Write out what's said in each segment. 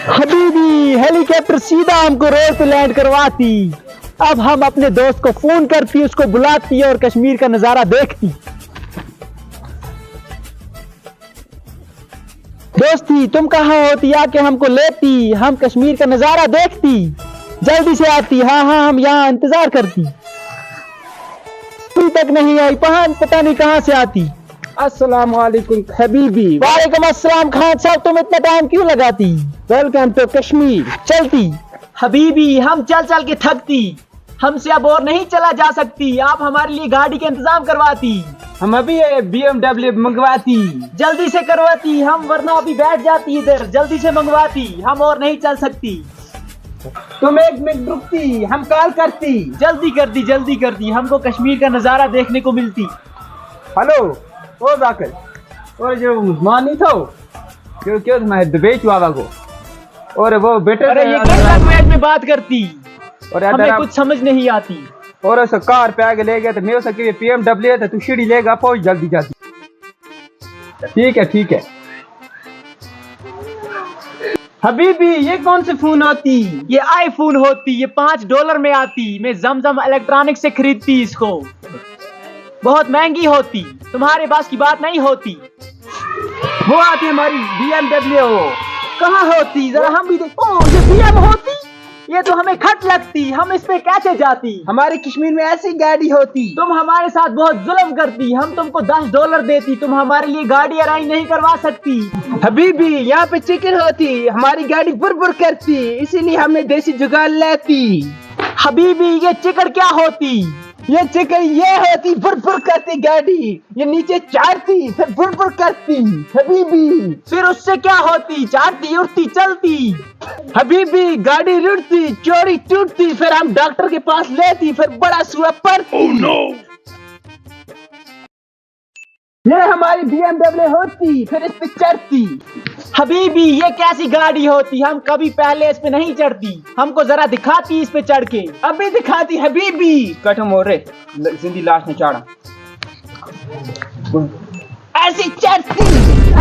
Habibi helicopter सीधा हमको road पे लैंड करवाती। अब हम अपने दोस्त को फोन करती, उसको बुलाती और कश्मीर का नजारा देखती। दोस्ती तुम कहाँ होती, आके हमको लेती, हम कश्मीर का नजारा देखती। जल्दी से आती। हाँ हाँ, हम यहाँ इंतजार करती। अभी तक नहीं आई, पता नहीं कहाँ से आती। अस्सलाम वालेकुम हबीबी। वालेकुम अस्सलाम खान साहब, तुम इतना टाइम क्यों लगाती? Welcome to Kashmir. चलती। हबीबी हम चल चल के थकती, हमसे अब और नहीं चला जा सकती। आप हमारे लिए गाड़ी का इंतजाम करवाती। हम अभी BMW मंगवाती। जल्दी से करवाती हम, वरना अभी बैठ जाती इधर। जल्दी से मंगवाती, हम और नहीं चल सकती। तुम एक मिनट रुकती, हम कॉल करती। जल्दी करती, हमको कश्मीर का नजारा देखने को मिलती। हेलो ओ जाकर, और जो मुसलमान नहीं था क्यों क्यों तुम्हारे दुबई चुआवा को, और वो बेटे अरे ये किस लैंग्वेज में बात करती, और हमें कुछ समझ नहीं आती। और उस कार पे आगे ले गया तो मैं उसके BMW है तो तू सीढ़ी लेगा, पहुंच जल्दी जल्दी। ठीक है। हबीबी ये कौन से फोन होती? ये आईफोन होती, ये $5 में आती। मैं जमजम इलेक्ट्रॉनिक से खरीदती इसको, बहुत महंगी होती, तुम्हारे पास की बात नहीं होती। वो आती हमारी BMW। कहाँ होती, जरा हम भी देखो। ये BM होती, ये तो हमें खट लगती, हम इस पे कैसे जाती? हमारे कश्मीर में ऐसी गाड़ी होती। तुम हमारे साथ बहुत जुल्म करती, हम तुमको $10 देती, तुम हमारे लिए गाड़ी अरेंज नहीं करवा सकती। हबीबी यहाँ पे चिकन होती, हमारी गाड़ी बुर करती, इसीलिए हमने देसी जुगाड़ लेती। हबीबी ये चिकन क्या होती? ये चिकन ये होती बुर करती गाड़ी, ये नीचे चाड़ती फिर बुर करती। हबीबी फिर उससे क्या होती? चाटती, उड़ती, चलती। हबीबी गाड़ी रुड़ती, चोरी टूटती, फिर हम डॉक्टर के पास लेती, फिर बड़ा सुआ पड़ती। Oh, no! ये हमारी BMW होती, फिर इस पे चढ़ती। हबीबी ये कैसी गाड़ी होती, हम कभी पहले इस पे नहीं चढ़ती, हमको जरा दिखाती इस पे चढ़ के। अभी दिखाती हबीबी। कटम हो रे, जिंदी लाश ने चाड़ा। ऐसी चढ़ती,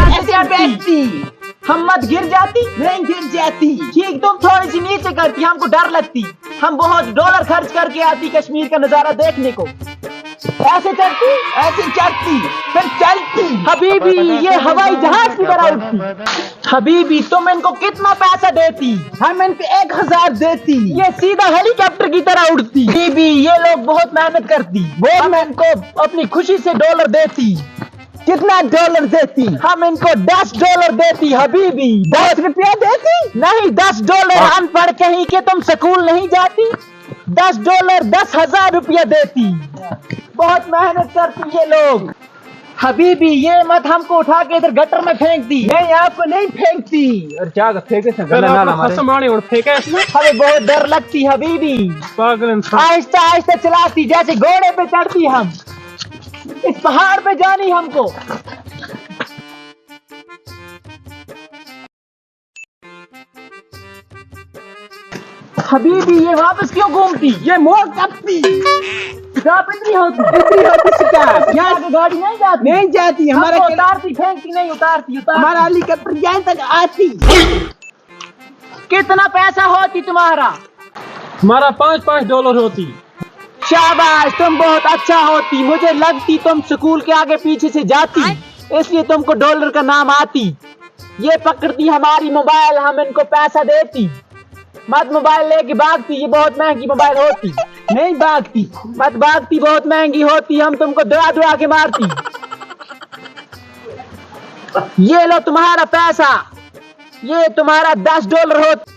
ऐसी बैठती, हम मत गिर जाती? नहीं गिर जाती। ठीक, तुम थोड़ी सी नीचे करती, हमको डर लगती। हम बहुत $1 खर्च करके आती कश्मीर का नजारा देखने को। ऐसे चढ़ती, फिर चलती। हबीबी ये हवाई जहाज की तरह उड़ती। हबीबी तुम इनको कितना पैसा देती? हम इनको 1000 देती। ये सीधा हेलीकॉप्टर की तरह उड़ती। हबीबी ये लोग बहुत मेहनत करती, वो मैं इनको अपनी खुशी से $1 देती। कितना $1 देती? हम इनको $10 देती। हबीबी 10 रुपया देती? नहीं, $10। अनपढ़ कहीं के, तुम स्कूल नहीं जाती? $10, 10,000 रुपया देती। बहुत मेहनत करती ये लोग। हबीबी ये मत हमको उठा के इधर गटर में फेंक दी। नहीं आपको नहीं फेंकती। और क्या फेंके से गला ना हमारे और फेंके इसमें। हमें बहुत डर लगती हबीबी। आहिस्ता आहिस्ता चलाती, जैसे घोड़े पे चढ़ती हम। इस पहाड़ पे जानी हमको। हबीबी ये वापस क्यों घूमती? ये मोड़ कपती। इतनी होती शिकार। यहाँ की गाड़ी नहीं जाती हमारा उतारती, फेंकती नहीं, उतारती। हमारा हेलीकॉप्टर यहाँ तक आती। कितना पैसा होती तुम्हारा? हमारा $5 होती। शाबाश, तुम बहुत अच्छा होती। मुझे लगती तुम स्कूल के आगे पीछे से जाती, इसलिए तुमको $1 का नाम आती। ये पकड़ती हमारी मोबाइल, हम इनको पैसा देती। मत मोबाइल लेके भागती, ये बहुत महंगी मोबाइल होती। नहीं भागती, मत भागती, बहुत महंगी होती, हम तुमको दौड़ा के मारती। ये लो तुम्हारा पैसा, ये तुम्हारा $10 होती।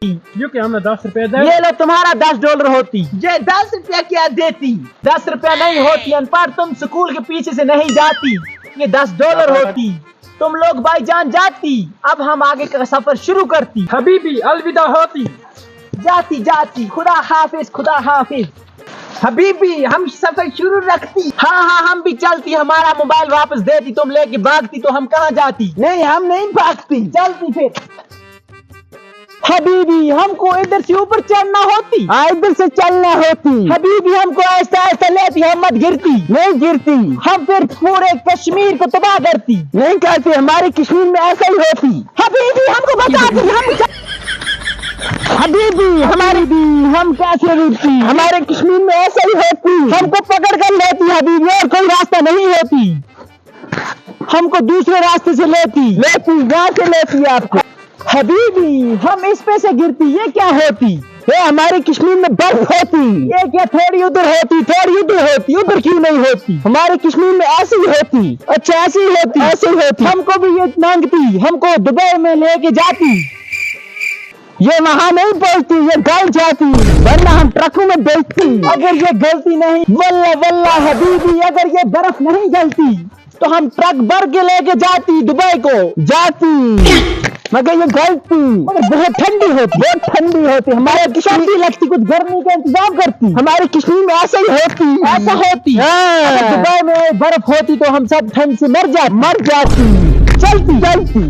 क्योंकि हमें 10 रुपए दे। ये लो तुम्हारा $10 होती। ये 10 रुपया क्या देती? 10 रुपया नहीं होती, अनपढ़, तुम स्कूल के पीछे से नहीं जाती। ये $10 होती, तुम लोग भाईजान जाती। अब हम आगे का सफर शुरू करती। हबीबी अलविदा होती। जाती, खुदा हाफिज। हबीबी हम सफर शुरू रखती। हाँ हम भी चलती, हमारा मोबाइल वापस देती। तुम लेके भागती तो हम कहाँ जाती? नहीं हम नहीं भागती, चलती फिर। हबीबी हमको इधर से ऊपर चढ़ना होती, इधर से चलना होती। हबीबी हमको ऐसा ऐसा लेती, हम मत गिरती, नहीं गिरती, हम फिर पूरे कश्मीर को तबाह करती। नहीं करती, हमारे कश्मीर में ऐसा ही होती। हबीबी हमको बताती, हम हबीबी हमारी भी हम कैसे रुकती, हमारे कश्मीर में ऐसा ही होती। हमको पकड़ कर लेती हबीबी, और कोई रास्ता नहीं होती, हमको दूसरे रास्ते से लेती। यहाँ से लेती आपको। हबीबी हम इस पे से गिरती, ये क्या होती? ये हमारे कश्मीर में बर्फ होती। ये क्या थोड़ी उधर होती, थोड़ी उधर होती, उधर क्यों नहीं होती? हमारे कश्मीर में ऐसी ही होती। अच्छा ऐसी ही होती, ऐसी ही होती। हमको भी ये मांगती, हमको दुबई में लेके जाती। ये वहाँ नहीं पहुँचती, ये गल जाती, वरना हम ट्रकों में बेचती। अगर ये गलती नहीं, वल्ला वल्ला हबीबी, अगर ये बर्फ नहीं गलती तो हम ट्रक भर के लेके जाती दुबई को। जाती, मगर ये गलती, मगर बहुत ठंडी होती, बहुत ठंडी होती। हमारे ठंडी लगती, कुछ गर्मी का इंतजाम करती। हमारे कश्मीर में ऐसा ही होती। ऐसा होती, हाँ। अगर दुबई में बर्फ होती तो हम सब ठंड से मर जाती। चलती।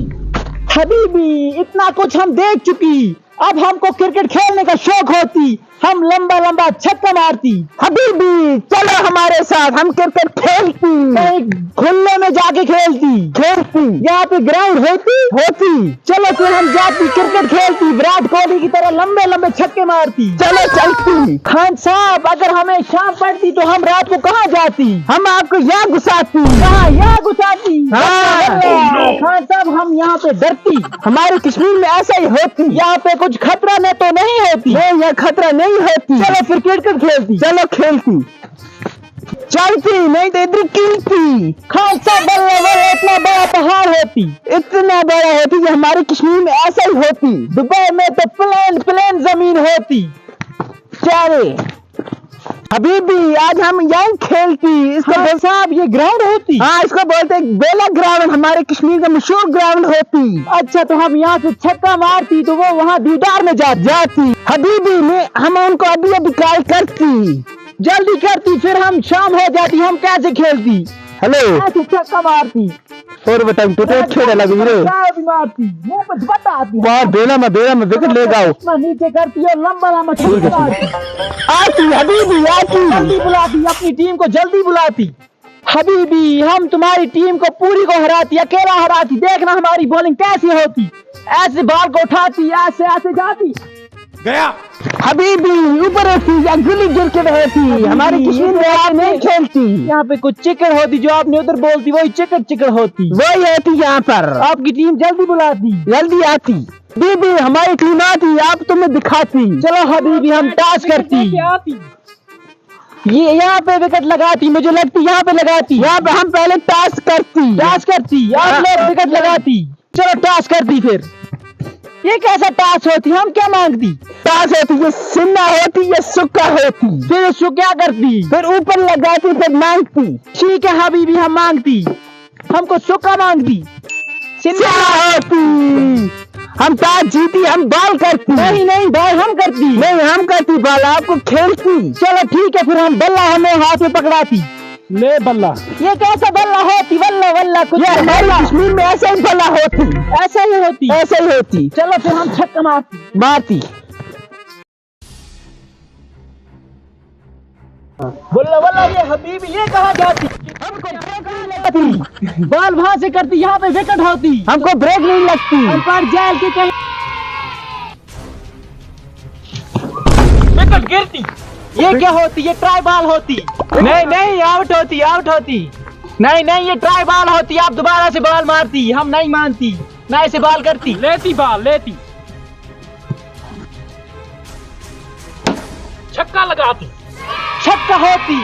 हबीबी इतना कुछ हम देख चुकी, अब हमको क्रिकेट खेलने का शौक होती, हम लंबा लंबा छक्का मारती। हबीबी चलो हमारे साथ, हम क्रिकेट खेलती। मैं खुले में जाके खेलती, यहाँ पे ग्राउंड होती, चलो फिर हम जाती क्रिकेट खेलती, विराट कोहली की तरह लंबे लंबे छक्के मारती। चलो चलती। खान साहब अगर हमें शाम पड़ती तो हम रात को कहाँ जाती? हम आपको यहाँ घुसाती। कहाँ? यहाँ घुसाती। हाँ। खान साहब हम यहाँ पे डरती, हमारे कश्मीर में ऐसा ही होती। यहाँ पे कुछ खतरा न तो नहीं होती। नहीं, यहाँ खतरा नहीं होती। चलो फिर क्रिकेट खेलती। चलो खेलती। चलती, नहीं तो इधर कीलती। खान साहब बल्ले बल्ले इतना बड़ा पहाड़ होती, इतना बड़ा होती कि हमारे कश्मीर में ऐसा ही होती। दुबई में तो प्लेन जमीन होती। चारे हबीबी आज हम यहीं खेलती। इसको खान साहब ये ग्राउंड होती। हाँ, इसको बोलते हैं बेला ग्राउंड, हमारे कश्मीर का मशहूर ग्राउंड होती। अच्छा तो हम यहाँ से छक्का मारती तो वो वहाँ दीदार में जाती। हबीबी में हम उनको अभी अभी कॉल करती, जल्दी करती, फिर हम शाम हो जाती, हम कैसे खेलती? हेलो ऐसे छक्का मारती और बताओ तो खेड़ा लगी रे भी मारती, मुंह पे दुपट्टा आती, बाहर बेला में विकेट ले जाओ। चश्मा नीचे करती और लंबा लंबा छक्का मारती। आती हबीबी आती। जल्दी बुलाती, अपनी टीम को जल्दी बुलाती। हबीबी हम तुम्हारी टीम को पूरी को हराती, अकेला हराती। देखना हमारी बॉलिंग कैसी होती, ऐसे बॉल को उठाती, ऐसे ऐसे जाती। गया हबीबी ऊपर होती या गुली गिर के रहती। हमारे कश्मीर में आप नहीं खेलती। यहाँ पे कुछ चिकन होती, जो आपने उधर बोलती वही चिकन होती, वही होती यहाँ पर। आपकी टीम जल्दी बुलाती, जल्दी आती। हबीबी हमारी टीम आती, आप तुम्हें दिखाती। चलो हबीबी हम टॉस करती, ये यहाँ पे विकेट लगाती, मुझे लगती यहाँ पे लगाती। यहाँ पे हम पहले टॉस करती, आप लोग विकेट लगाती। चलो टॉस करती, फिर ये कैसा टॉस होती, हम क्या मांगती? टॉस होती, ये सिन्ना होती, ये सुक्का होती। फिर उसको क्या करती? फिर ऊपर लगाती, फिर मांगती। ठीक है हबीबी हम मांगती, हमको सुक्का मांगती। सिन्ना होती, हम टॉस जीती, हम बॉल करती। नहीं बॉल हम करती। नहीं, हम करती बॉल, आपको खेलती। चलो ठीक है, फिर हम बल्ला हमें हाथ में पकड़ाती। ले बल्ला। ये कैसा बल्ला होती? वल्ला कुछ ये हमारे कश्मीर में ऐसा ही बल्ला होती, ऐसा ही होती। ऐसा ही होती। चलो फिर हम छक्का मारती। वल्ला ये हबीबी ये कहाँ जाती? बॉल वहां से करती, यहाँ पे विकेट होती, हमको ब्रेक नहीं लगती। अंपायर जेल के कहीं विकेट गिरती। ये क्या होती? ये ट्राई बॉल होती। नहीं आउट होती। नहीं ये ट्राई बॉल होती, आप दोबारा से बॉल मारती, हम नहीं मानती, मैं इसे बॉल करती। लेती बॉल लेती, छक्का लगाती। छक्का होती,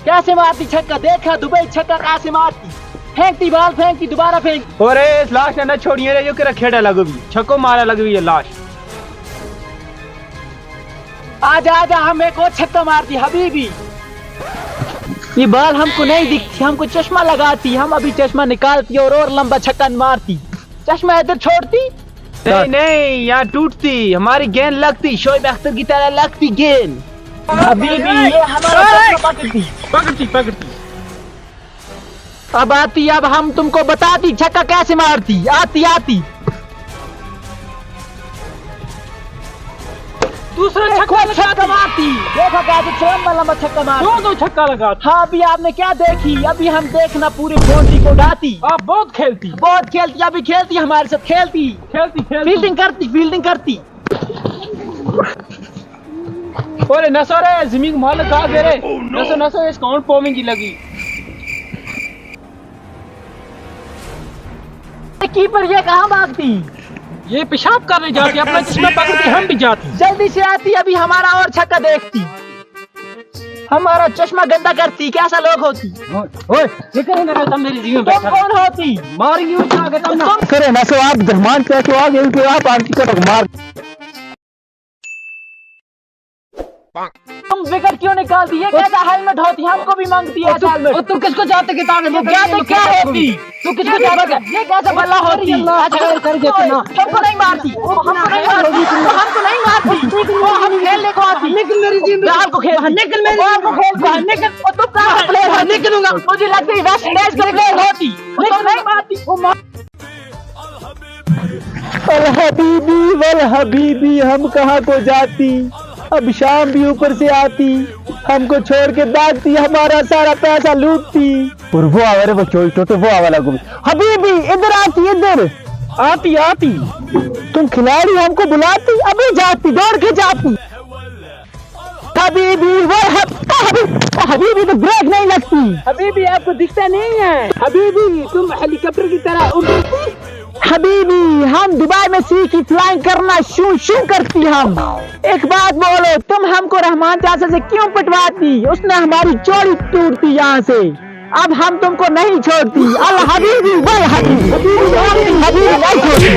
कैसे मारती छक्का? देखा दुबई छक्का कैसे मारती, फेंकती बॉल, फेंकती दोबारा फेंक। और लाश न छोड़िए रे, जो कि खेड़ा लगो भी छक्को मारा लगो ये लाश। आजा हम एक और छक्का मारती हबीबी। ये बॉल हमको नहीं दिखती, हमको चश्मा लगाती, हम अभी चश्मा निकालती और लंबा छक्का मारती। चश्मा इधर छोड़ती, नहीं यहाँ टूटती, हमारी गेंद लगती, शोएब अख्तर की तरह लगती गेंद। हबीबी ये हमारा चश्मा पकड़ती। अब आती, अब हम तुमको बताती छक्का कैसे मारती। आती दूसरा छक्का मारती। देखा कैसे लंबा लंबा छक्का मार। दो छक्का लगा। हाँ अभी आपने क्या देखी, अभी हम देखना पूरी बाउंड्री को उड़ाती। आप बहुत खेलती अभी खेलती हमारे साथ, खेलती फील्डिंग करती। अरे नसो रे जमीन माल कहा दे रे। नसो इस काउंट पॉमिंग की लगी। कीपर ये कहाँ भागती? ये पेशाब करने जाती, अपना चश्मा पकड़ के हम भी जाती। जल्दी से आती, अभी हमारा और छक्का देखती, हमारा चश्मा गंदा करती। कैसा लोग होती? ओए ये करेंगे ना, तुम मेरी जीवन तुम कौन होती? मारेंगे उसे आगे तुम ना। करे ना सो आप धरमान क्या तो आगे इनके आप आंटी को मार। तुम विकेट क्यों निकालती है? कैसा हेलमेट होती? हमको भी मांगती है हेलमेट। तुम किसको चाहते कि ताकत क्या होती? तू किसको चाहते? ये कैसा बल्ला होती? हमको नहीं मारती, हमको नहीं मारती। वो हम खेलने को आती। निकल मेरी जिंदगी, जाल को खेल, निकल मेरी जिंदगी, निकल। और तुम कहाँ प्लेयर? निकलूंगा। मुझे लगता है वेस्ट इंडीज के प्लेयर होती, तुम नहीं मारती। वल हबीबी हम कहाँ को जाती, अब शाम भी ऊपर से आती, हमको छोड़ के भागती, हमारा सारा पैसा लूटती। और वो आवारे वो चोट तो वो आवाला को हबीबी इधर आती आती तुम खिलाड़ी हमको बुलाती, अभी जाती दौड़ के जाती। हबीबी हबीबी तो ब्रेक नहीं लगती। हबीबी आपको दिखता नहीं है? हबीबी तुम हेलीकॉप्टर की तरह उड़ती। हबीबी हम दुबई में सीखी फ्लाइंग करना, शू शू करती हम। एक बात बोलो, तुम हमको रहमान चाचा से क्यों पटवाती? उसने हमारी चोरी टूटती यहाँ से, अब हम तुमको नहीं छोड़ती। अल हबीबी वल हबीबी हबीबी नहीं छोड़ती।